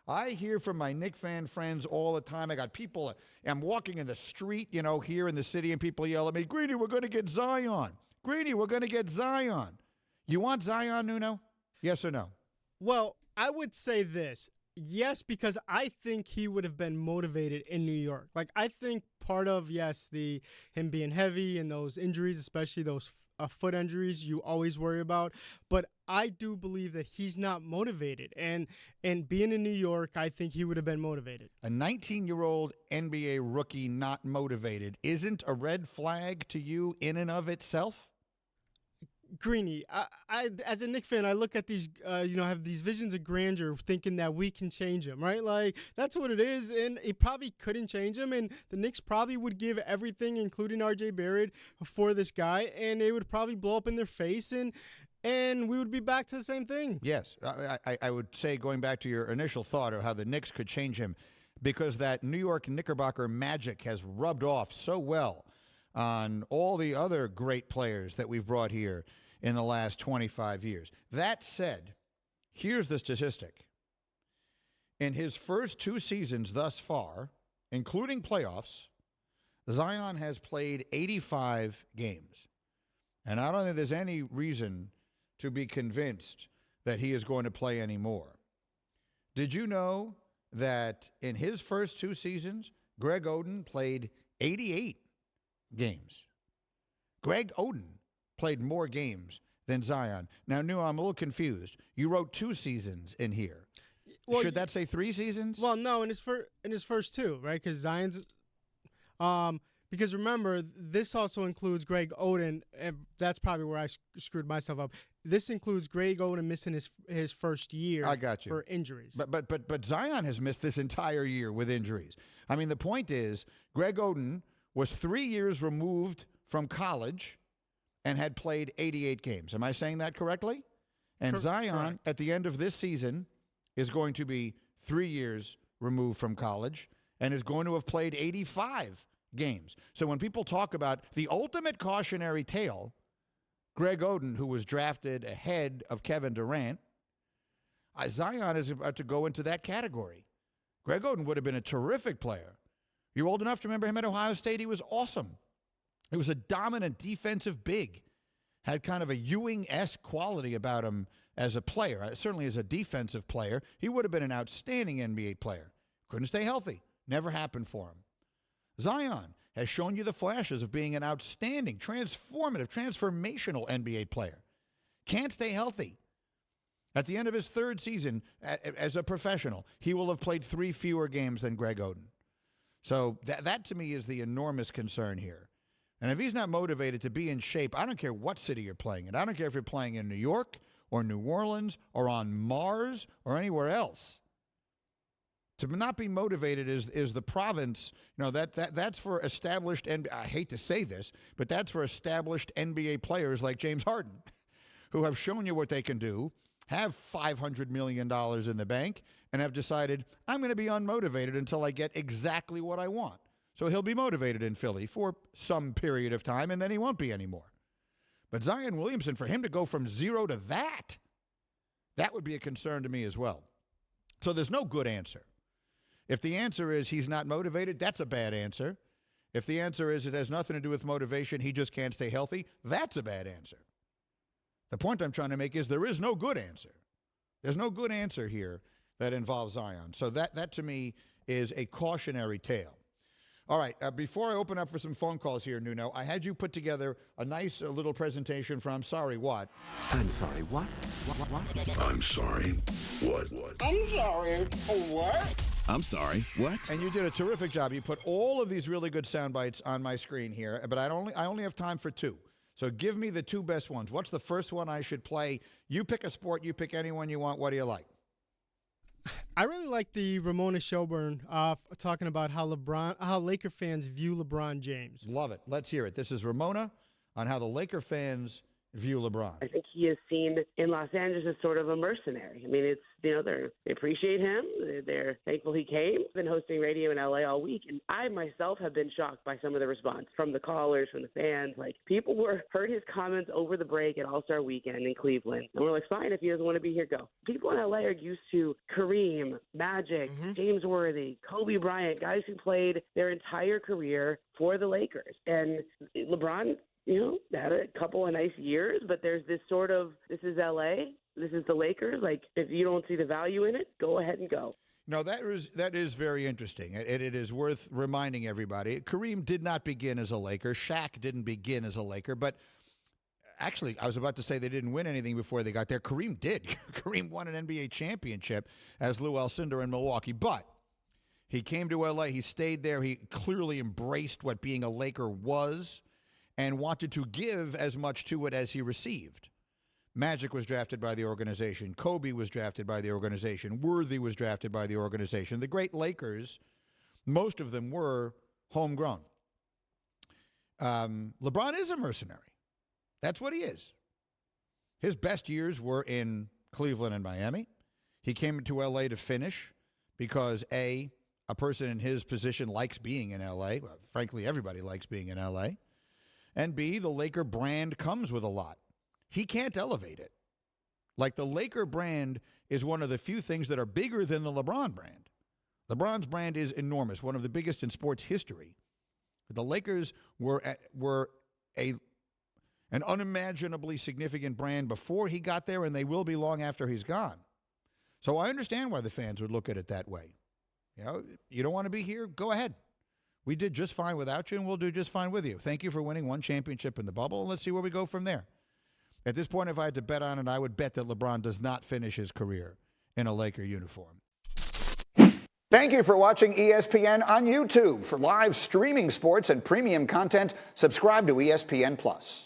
I hear from my Knick fan friends all the time. I got people, I'm walking in the street, here in the city, and people yell at me, Greeny, we're going to get Zion. Greeny, we're going to get Zion. You want Zion, Nuno? Yes or no? Well, I would say this. Yes, because I think he would have been motivated in New York. Like, I think part of, him being heavy and those injuries, especially those foot injuries you always worry about. But I do believe that he's not motivated. And being in New York, I think he would have been motivated. A 19-year-old NBA rookie not motivated isn't a red flag to you in and of itself? Greeny, I as a Knicks fan, I look at these, have these visions of grandeur, thinking that we can change him, right? Like, that's what it is, and it probably couldn't change him, and the Knicks probably would give everything, including R.J. Barrett, for this guy, and it would probably blow up in their face, and we would be back to the same thing. Yes, I would say, going back to your initial thought of how the Knicks could change him, because that New York Knickerbocker magic has rubbed off so well on all the other great players that we've brought here in the last 25 years. That said, here's the statistic. In his first 2 seasons thus far, including playoffs, Zion has played 85 games. And I don't think there's any reason to be convinced that he is going to play anymore. Did you know that in his first 2 seasons, Greg Oden played 88 games? Greg Oden played more games than Zion. Now, Nuno, I'm a little confused. You wrote 2 seasons in here. Well, should that say 3 seasons? Well, no, in his first 2, right? Because Zion's, because remember, this also includes Greg Oden, and that's probably where I screwed myself up. This includes Greg Oden missing his first year. I got you. For injuries. But Zion has missed this entire year with injuries. I mean, the point is, Greg Oden was 3 years removed from college and had played 88 games. Am I saying that correctly? And Zion, correct, at the end of this season, is going to be 3 years removed from college and is going to have played 85 games. So when people talk about the ultimate cautionary tale, Greg Oden, who was drafted ahead of Kevin Durant, Zion is about to go into that category. Greg Oden would have been a terrific player. You're old enough to remember him at Ohio State? He was awesome. He was a dominant defensive big, had kind of a Ewing-esque quality about him as a player. Certainly as a defensive player, he would have been an outstanding NBA player. Couldn't stay healthy. Never happened for him. Zion has shown you the flashes of being an outstanding, transformational NBA player. Can't stay healthy. At the end of his 3rd season as a professional, he will have played 3 fewer games than Greg Oden. So that to me is the enormous concern here. And if he's not motivated to be in shape, I don't care what city you're playing in. I don't care if you're playing in New York or New Orleans or on Mars or anywhere else. To not be motivated is the province. That's for established, and I hate to say this, but that's for established NBA players like James Harden, who have shown you what they can do, have $500 million in the bank, and have decided, I'm going to be unmotivated until I get exactly what I want. So he'll be motivated in Philly for some period of time, and then he won't be anymore. But Zion Williamson, for him to go from 0 to that would be a concern to me as well. So there's no good answer. If the answer is he's not motivated, that's a bad answer. If the answer is it has nothing to do with motivation, he just can't stay healthy, that's a bad answer. The point I'm trying to make is there is no good answer. There's no good answer here that involves Zion. So that to me is a cautionary tale. All right, before I open up for some phone calls here, Nuno, I had you put together a nice little presentation from I'm Sorry What? I'm sorry, what? What? I'm sorry, what? I'm sorry, what? I'm sorry, what? And you did a terrific job. You put all of these really good sound bites on my screen here, but I only have time for 2. So give me the 2 best ones. What's the first one I should play? You pick a sport, you pick anyone you want. What do you like? I really like the Ramona Shelburne talking about how Laker fans view LeBron James. Love it. Let's hear it. This is Ramona on how the Laker fans view LeBron? I think he is seen in Los Angeles as sort of a mercenary. I mean, it's, they appreciate him. They're thankful he came. Been hosting radio in LA all week, and I myself have been shocked by some of the response from the callers, from the fans. Like, people heard his comments over the break at All-Star Weekend in Cleveland, and we're like, fine, if he doesn't want to be here, go. People in LA are used to Kareem, Magic, James Worthy, Kobe Bryant, guys who played their entire career for the Lakers. And LeBron, had a couple of nice years, but there's this sort of, this is LA, this is the Lakers. Like, if you don't see the value in it, go ahead and go. No, that is very interesting. It is worth reminding everybody. Kareem did not begin as a Laker. Shaq didn't begin as a Laker. But actually, I was about to say they didn't win anything before they got there. Kareem did. Kareem won an NBA championship as Lou Alcindor in Milwaukee. But he came to L.A. He stayed there. He clearly embraced what being a Laker was and wanted to give as much to it as he received. Magic was drafted by the organization. Kobe was drafted by the organization. Worthy was drafted by the organization. The great Lakers, most of them were homegrown. LeBron is a mercenary. That's what he is. His best years were in Cleveland and Miami. He came to L.A. to finish because, A person in his position likes being in L.A. Well, frankly, everybody likes being in L.A. And B, the Laker brand comes with a lot. He can't elevate it. Like, the Laker brand is one of the few things that are bigger than the LeBron brand. LeBron's brand is enormous, one of the biggest in sports history. The Lakers were an unimaginably significant brand before he got there, and they will be long after he's gone. So I understand why the fans would look at it that way. You don't want to be here? Go ahead. We did just fine without you, and we'll do just fine with you. Thank you for winning one championship in the bubble, and let's see where we go from there. At this point, if I had to bet on it, I would bet that LeBron does not finish his career in a Laker uniform. Thank you for watching ESPN on YouTube. For live streaming sports and premium content, subscribe to ESPN+.